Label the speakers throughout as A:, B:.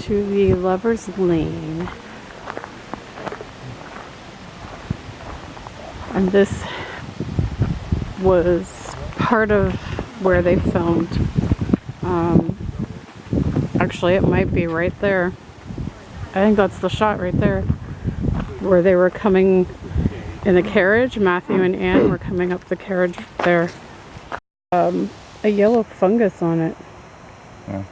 A: to the Lover's Lane. And this was part of where they filmed. Actually, it might be right there. I think that's the shot right there, where they were coming in the carriage. Matthew and Anne were coming up the carriage there. A yellow fungus on it.
B: Yeah.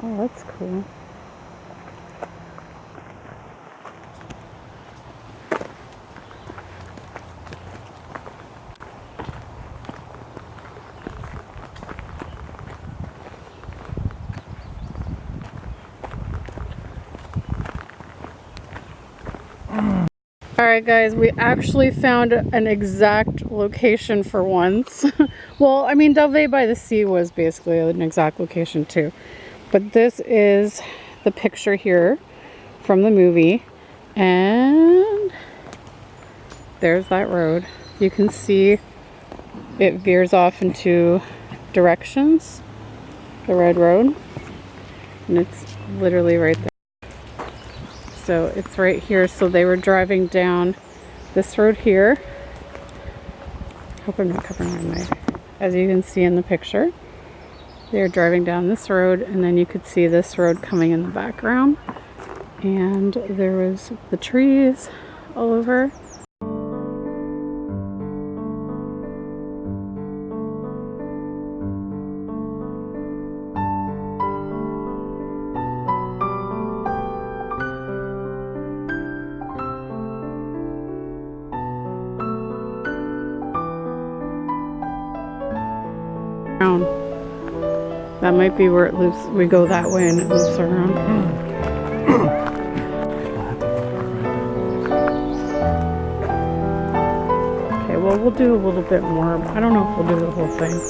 A: Oh, that's cool. Alright guys, we actually found an exact location for once. Well, I mean, Delvey by the Sea was basically an exact location too. But this is the picture here from the movie. And there's that road. You can see it veers off in two directions, the red road. And it's literally right there. So it's right here. So they were driving down this road here. Hope I'm not covering my mic. As you can see in the picture, they're driving down this road, and then you could see this road coming in the background. And there was the trees all over. That might be where it loops. We go that way and it loops around. Okay, well, we'll do a little bit more. I don't know if we'll do the whole thing.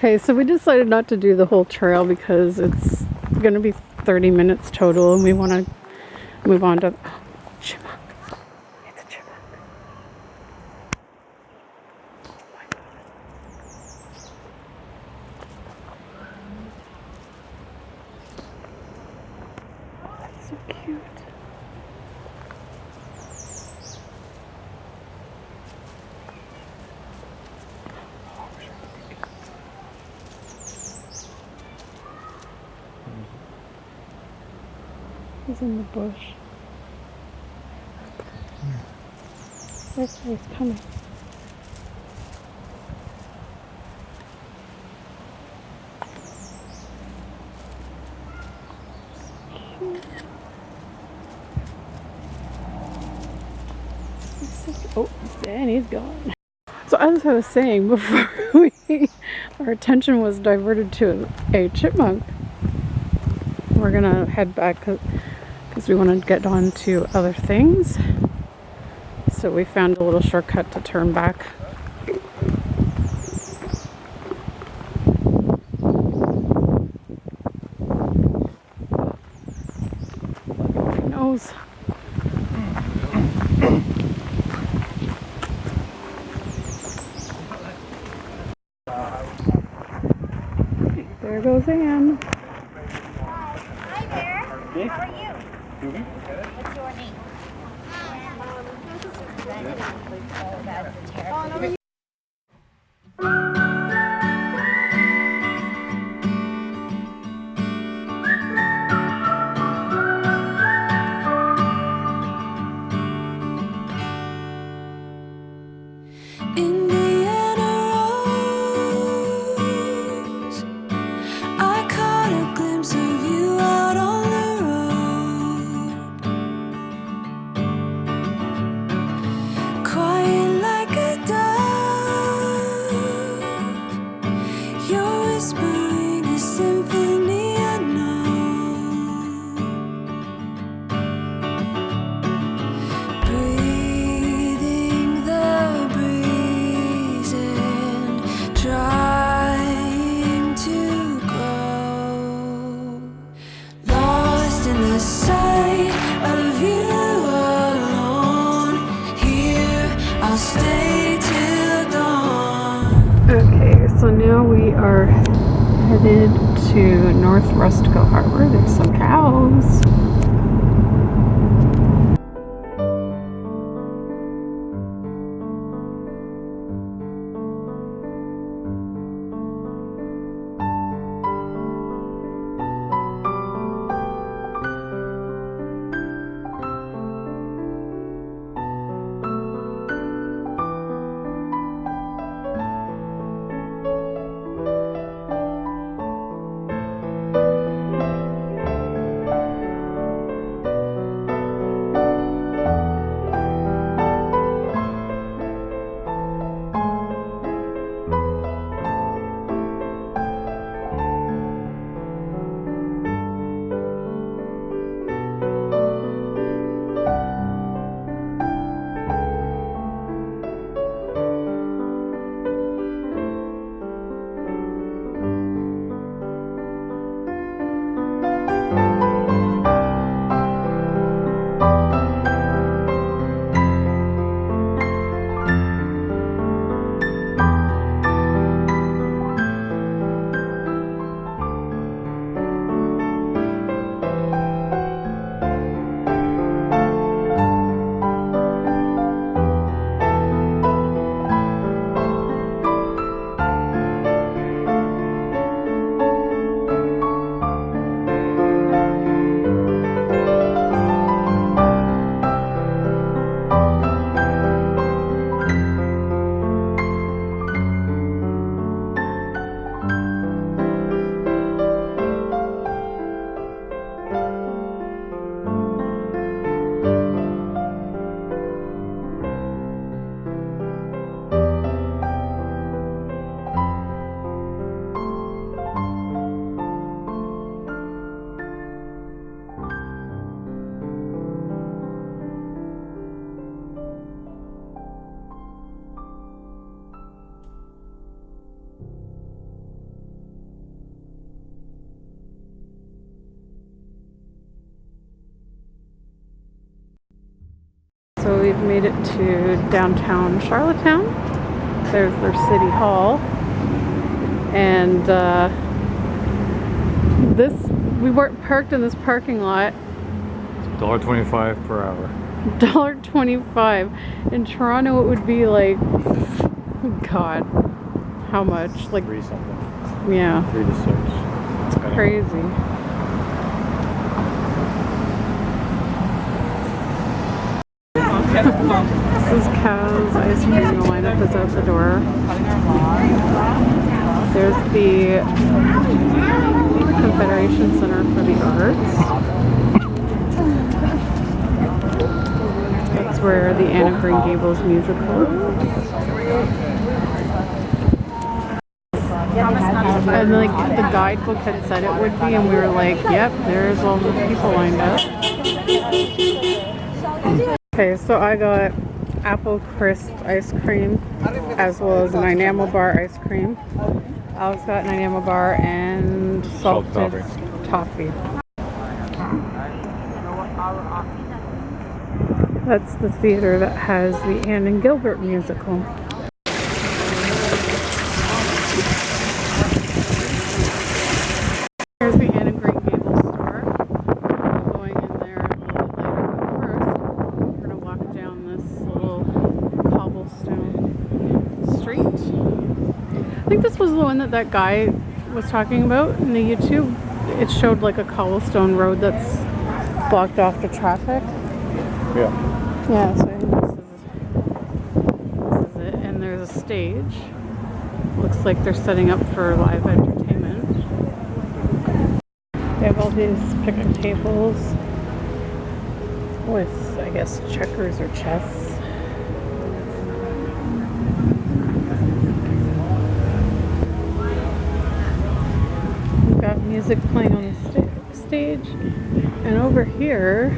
A: Okay, so we decided not to do the whole trail because it's going to be 30 minutes total, and we want to move on to... Oh, chipmunk. It's a chipmunk. Oh my god. Oh, that's so cute. He's in the bush. He's coming. Oh, and he's gone. So as I was saying before, our attention was diverted to a chipmunk. We're gonna head back because we want to get on to other things. So we found a little shortcut to turn back. Who knows? There goes Anne.
C: Hi there. How are you? What's your name? Oh, that's a terrible.
D: Quiet
A: So now we are headed to North Rustico Harbor. There's some cows. So we've made it to downtown Charlottetown. There's their city hall. And we weren't parked in this parking lot.
B: $1.25 per hour.
A: $1.25. In Toronto it would be like, God, how much? Like
B: 3 something.
A: Yeah.
B: 3 to 6.
A: It's crazy. This is Cows ice cream. The lineup is out the door. There's the Confederation Center for the Arts. That's where the Anne of Green Gables musical is. And like the guidebook had said it would be, and we were like, yep, there's all the people lined up. Okay, so I got apple crisp ice cream as well as an enamel bar ice cream. Alex got an enamel bar and salted toffee. That's the theater that has the Anne and Gilbert musical. Here's the Anne of Green Gables store. I'm going in there a little bit later, but first we're going to walk down this little cobblestone street. I think this was the one that guy was talking about in the YouTube. It showed like a cobblestone road that's blocked off to traffic.
B: Yeah.
A: Yeah, so I think this is it. And there's a stage. Looks like they're setting up for live entertainment. They have all these picnic tables with, I guess, checkers or chess. We've got music playing on the stage. And over here,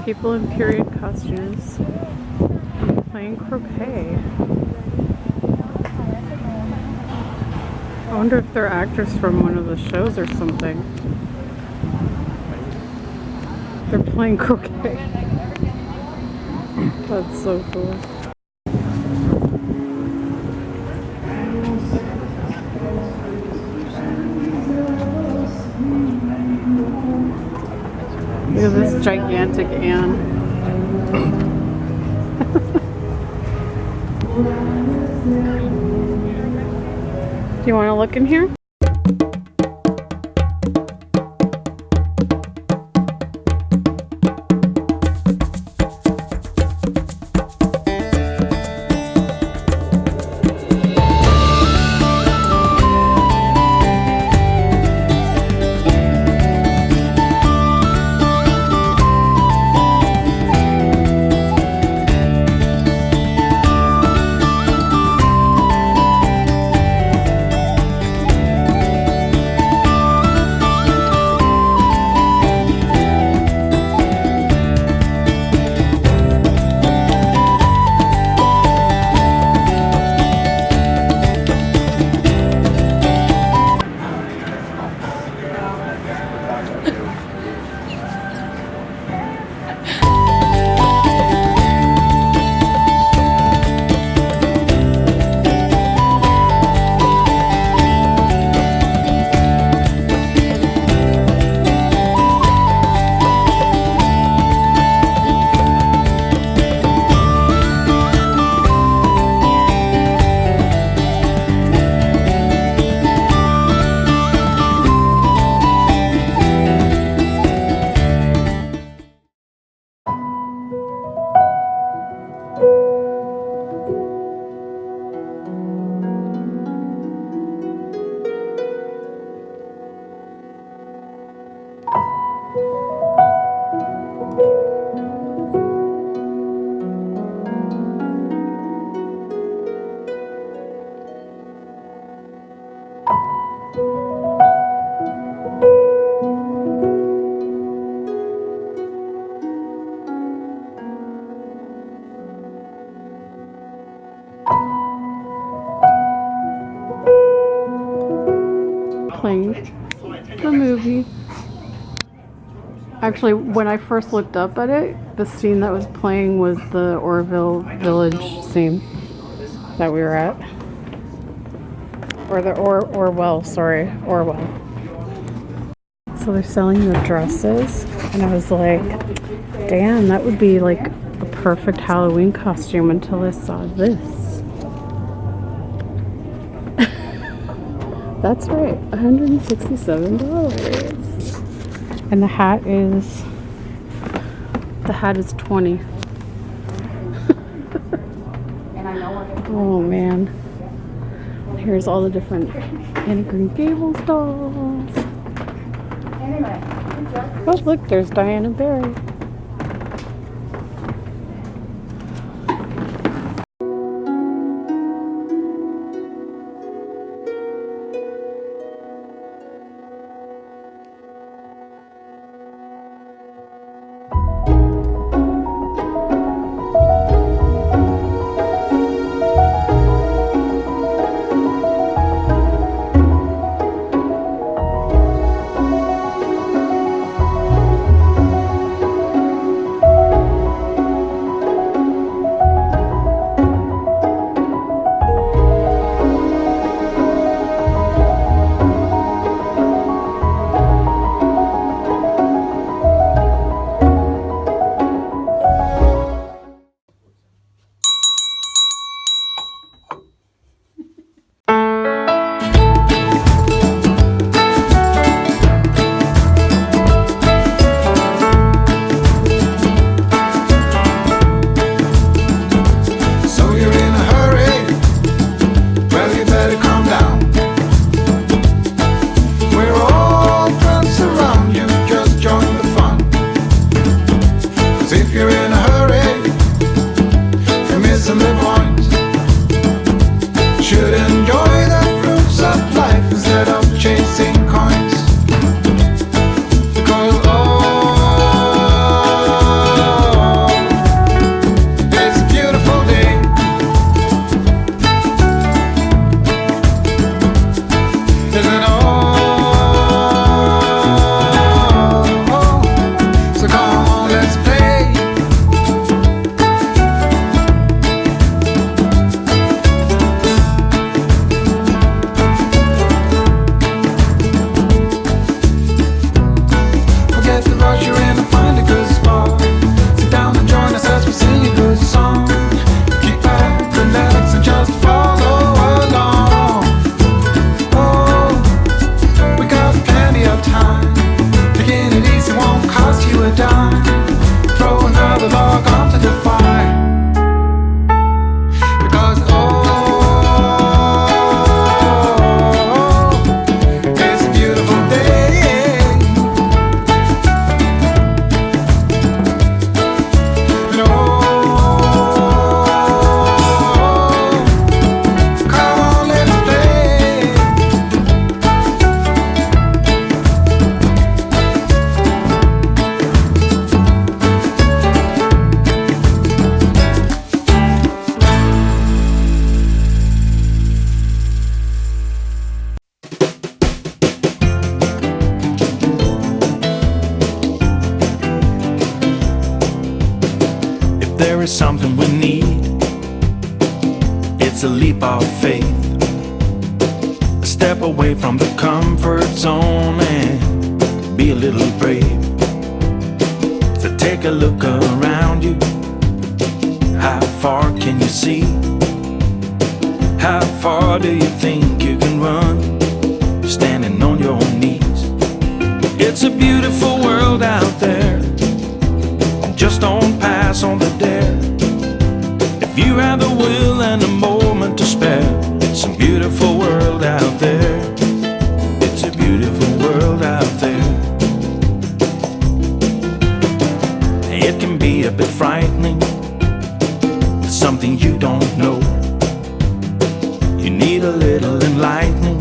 A: people in period costumes playing croquet. I wonder if they're actors from one of the shows or something. They're playing croquet. That's so cool. Look at this gigantic Anne. Do you want to look in here? Playing the movie. Actually, when I first looked up at it, the scene that was playing was the Orville Village scene that we were at. Or the Orwell, sorry, Orwell. So they're selling the dresses, and I was like, damn, that would be like a perfect Halloween costume until I saw this. That's right, $167. And the hat is $20. Oh man. Here's all the different Anne of Green Gables dolls. Oh look, there's Diana Barry.
D: is something we need. It's a leap of faith, a step away from the comfort zone and be a little brave. So take a look around you. How far can you see? How far do you think you can run, standing on your knees? It's a beautiful world out there, just don't pass on the dare. If you have the will and a moment to spare, it's a beautiful world out there. It's a beautiful world out there. It can be a bit frightening, it's something you don't know. You need a little enlightening,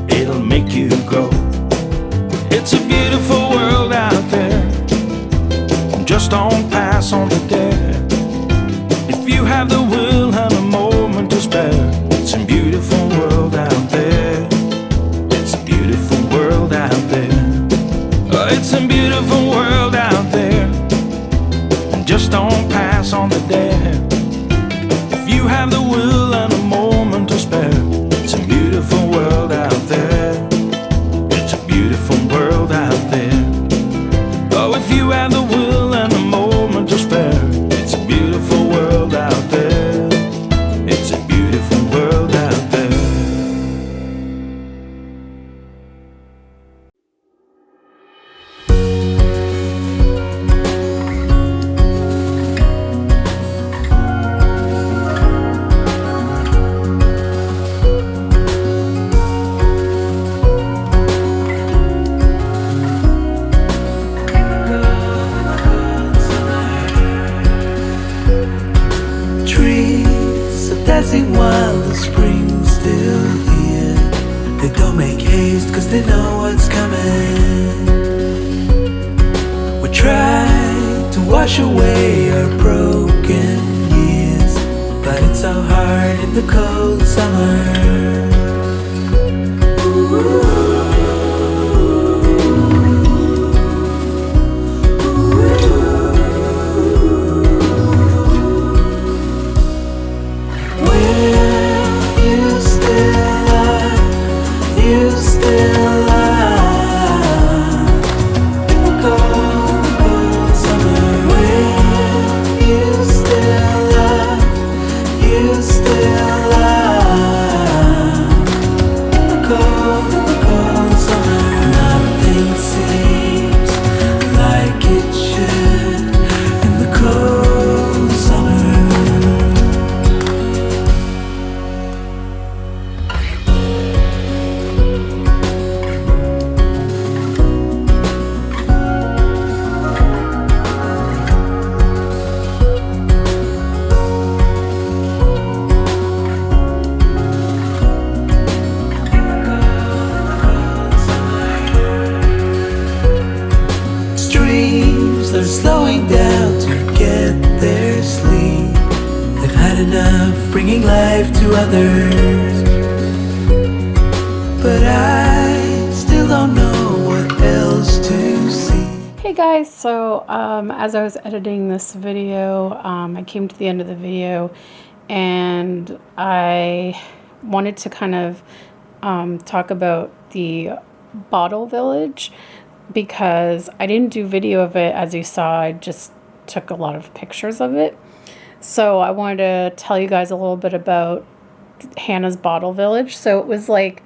D: it'll make you grow. It's a beautiful world out there, just don't pass on the dare. If you have the will and a moment to spare, it's a beautiful world out there. It's a beautiful world out there. Oh, it's a beautiful world out there, just don't pass on the dare. If you have the will and a moment to spare, it's a beautiful world out there. It's a beautiful world out there. Oh, if you have the will and a moment to spare, it's a beautiful world out there. It's a beautiful world out there.
E: Dancing while the spring's still here. They don't make haste cause they know what's coming. We try to wash away our broken years, but it's so hard in the cold summer. They're slowing down to get their sleep. They've had enough bringing life to others, but I still don't know what else to see.
A: Hey guys, so as I was editing this video, I came to the end of the video and I wanted to kind of talk about the bottle village, because I didn't do video of it. As you saw, I just took a lot of pictures of it. So I wanted to tell you guys a little bit about Hannah's Bottle Village. So it was like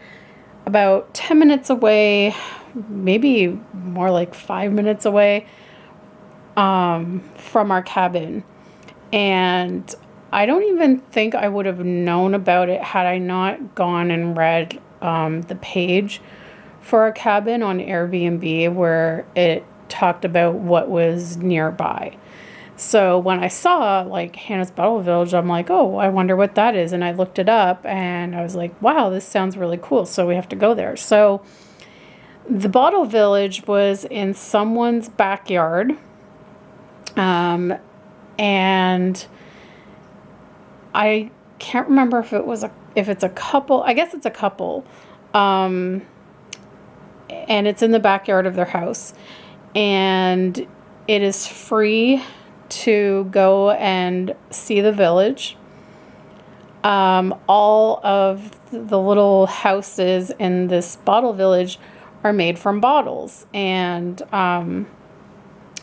A: about 10 minutes away, maybe more like 5 minutes away from our cabin. And I don't even think I would have known about it had I not gone and read the page for our cabin on Airbnb where it talked about what was nearby. So when I saw like Hannah's Bottle Village, I'm like, oh, I wonder what that is. And I looked it up and I was like, wow, this sounds really cool. So we have to go there. So the Bottle Village was in someone's backyard. And I can't remember if it's a couple. I guess it's a couple. And it's in the backyard of their house, and it is free to go and see the village. All of the little houses in this bottle village are made from bottles. And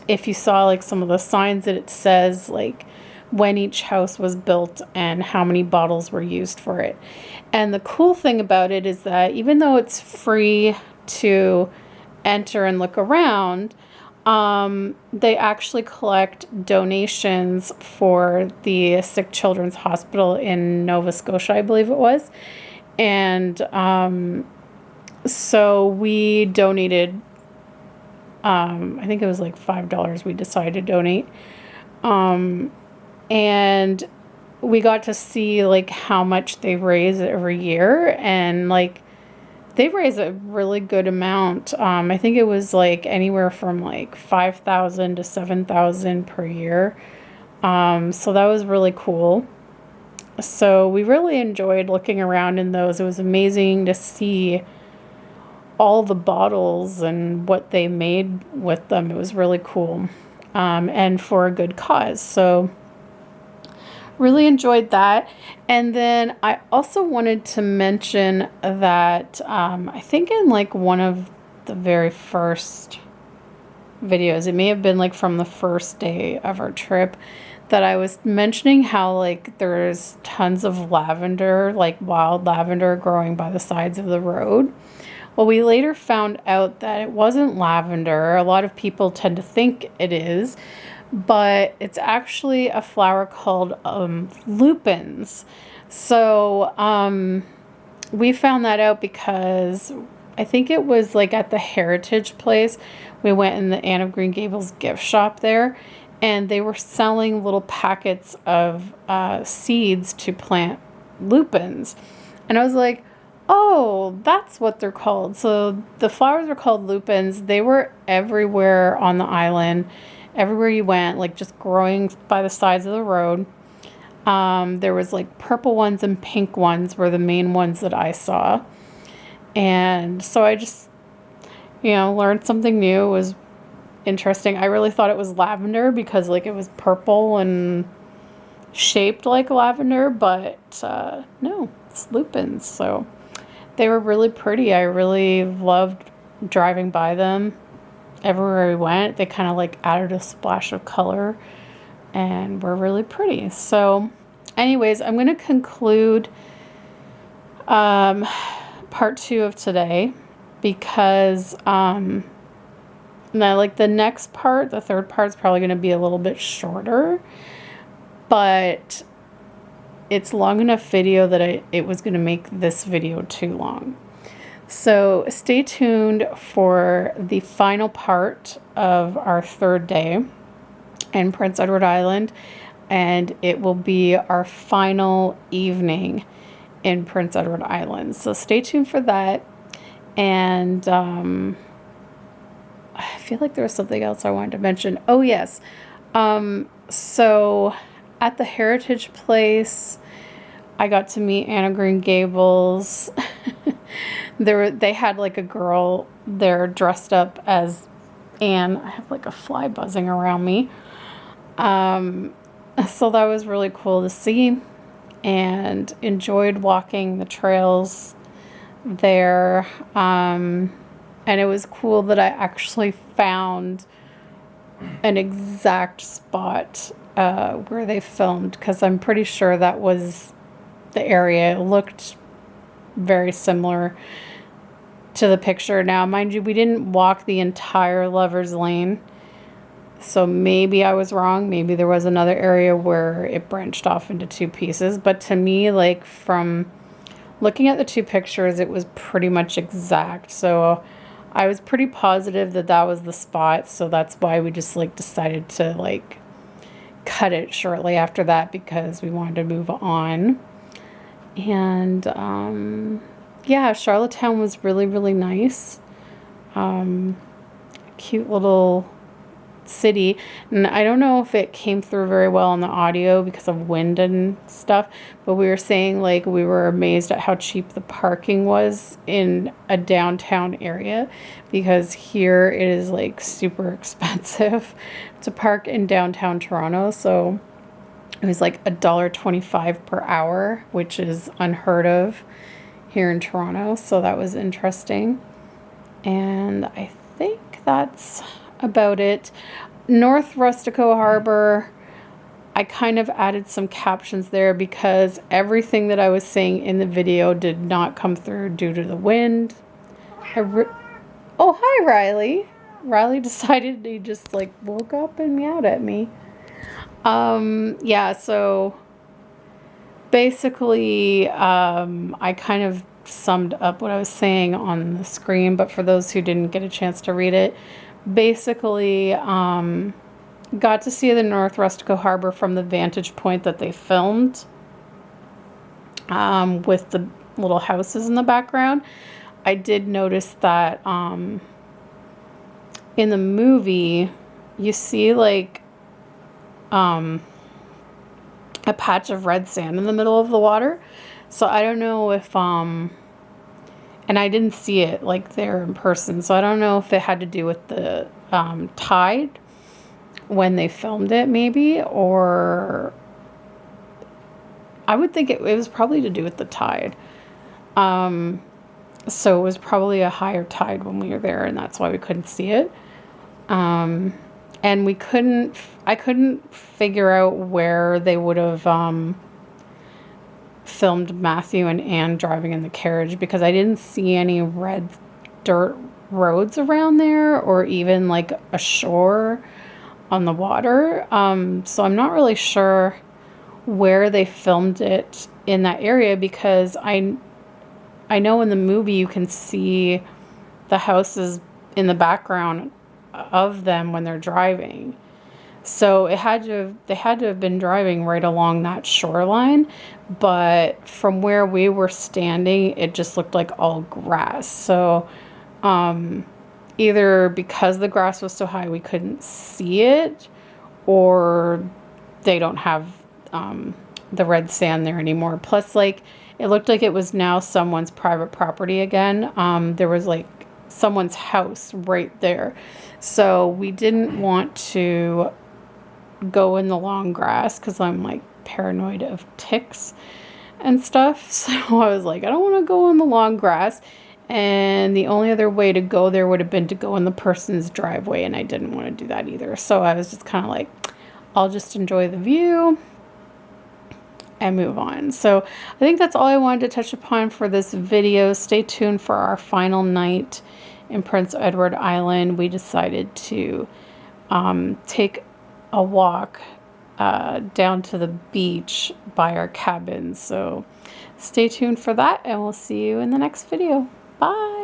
A: if you saw like some of the signs, that it says like when each house was built and how many bottles were used for it. And the cool thing about it is that even though it's free to enter and look around, they actually collect donations for the Sick Children's Hospital in Nova Scotia, I believe it was. And so we donated, I think it was like $5 we decided to donate. And we got to see like how much they raise every year, and like they raise a really good amount. I think it was like anywhere from like $5,000 to $7,000 per year. So that was really cool. So we really enjoyed looking around in those. It was amazing to see all the bottles and what they made with them. It was really cool, and for a good cause. So really enjoyed that. And then I also wanted to mention that I think in like one of the very first videos, it may have been like from the first day of our trip, that I was mentioning how like there's tons of lavender, like wild lavender, growing by the sides of the road. Well, we later found out that it wasn't lavender. A lot of people tend to think it is, but it's actually a flower called lupins. So we found that out because I think it was like at the Heritage Place. We went in the Anne of Green Gables gift shop there, and they were selling little packets of seeds to plant lupins. And I was like, oh, that's what they're called. So the flowers are called lupins. They were everywhere on the island. Everywhere you went, like just growing by the sides of the road. There was like purple ones and pink ones were the main ones that I saw. And so I just, learned something new. It was interesting. I really thought it was lavender because like it was purple and shaped like lavender, but no, it's lupins. So they were really pretty. I really loved driving by them. Everywhere we went, they kind of like added a splash of color and were really pretty. So anyways, I'm going to conclude part 2 of today, because now like the next part, the third part, is probably going to be a little bit shorter, but it's long enough video that it was going to make this video too long. So stay tuned for the final part of our third day in Prince Edward Island, and it will be our final evening in Prince Edward Island. So stay tuned for that. And I feel like there was something else I wanted to mention. Oh yes. So at the Heritage Place, I got to meet Anne of Green Gables. They had like a girl there dressed up as Anne. I have like a fly buzzing around me. So that was really cool to see, and enjoyed walking the trails there. And it was cool that I actually found an exact spot where they filmed, because I'm pretty sure that was the area. It looked very similar to the picture. Now, mind you, we didn't walk the entire Lover's Lane, so maybe I was wrong. Maybe there was another area where it branched off into 2 pieces. But to me, like from looking at the 2 pictures, it was pretty much exact. So I was pretty positive that that was the spot. So that's why we just like decided to like cut it shortly after that, because we wanted to move on. And yeah, Charlottetown was really, really nice. Cute little city. And I don't know if it came through very well on the audio because of wind and stuff, but we were saying like we were amazed at how cheap the parking was in a downtown area, because here it is like super expensive to park in downtown Toronto. So it was like $1.25 per hour, which is unheard of here in Toronto. So that was interesting. And I think that's about it. North Rustico Harbor, I kind of added some captions there because everything that I was saying in the video did not come through due to the wind. Oh, hi, Riley. Riley decided he just like woke up and meowed at me. Yeah, so basically, I kind of summed up what I was saying on the screen, but for those who didn't get a chance to read it, basically, got to see the North Rustico Harbor from the vantage point that they filmed, with the little houses in the background. I did notice that, in the movie, you see like, a patch of red sand in the middle of the water. So I don't know if, and I didn't see it like there in person. So I don't know if it had to do with the tide when they filmed it maybe, or I would think it was probably to do with the tide. So it was probably a higher tide when we were there, and that's why we couldn't see it. And I couldn't figure out where they would have filmed Matthew and Anne driving in the carriage, because I didn't see any red dirt roads around there or even like a shore on the water. So I'm not really sure where they filmed it in that area, because I know in the movie you can see the houses in the background of them when they're driving. So they had to have been driving right along that shoreline, but from where we were standing, it just looked like all grass. So either because the grass was so high we couldn't see it, or they don't have the red sand there anymore. Plus, like, it looked like it was now someone's private property again. There was like someone's house right there. So we didn't want to go in the long grass because I'm like paranoid of ticks and stuff. So I was like, I don't want to go in the long grass. And the only other way to go there would have been to go in the person's driveway, and I didn't want to do that either. So I was just kind of like, I'll just enjoy the view and move on. So I think that's all I wanted to touch upon for this video. Stay tuned for our final night in Prince Edward Island. We decided to take a walk down to the beach by our cabin. So stay tuned for that, and we'll see you in the next video. Bye.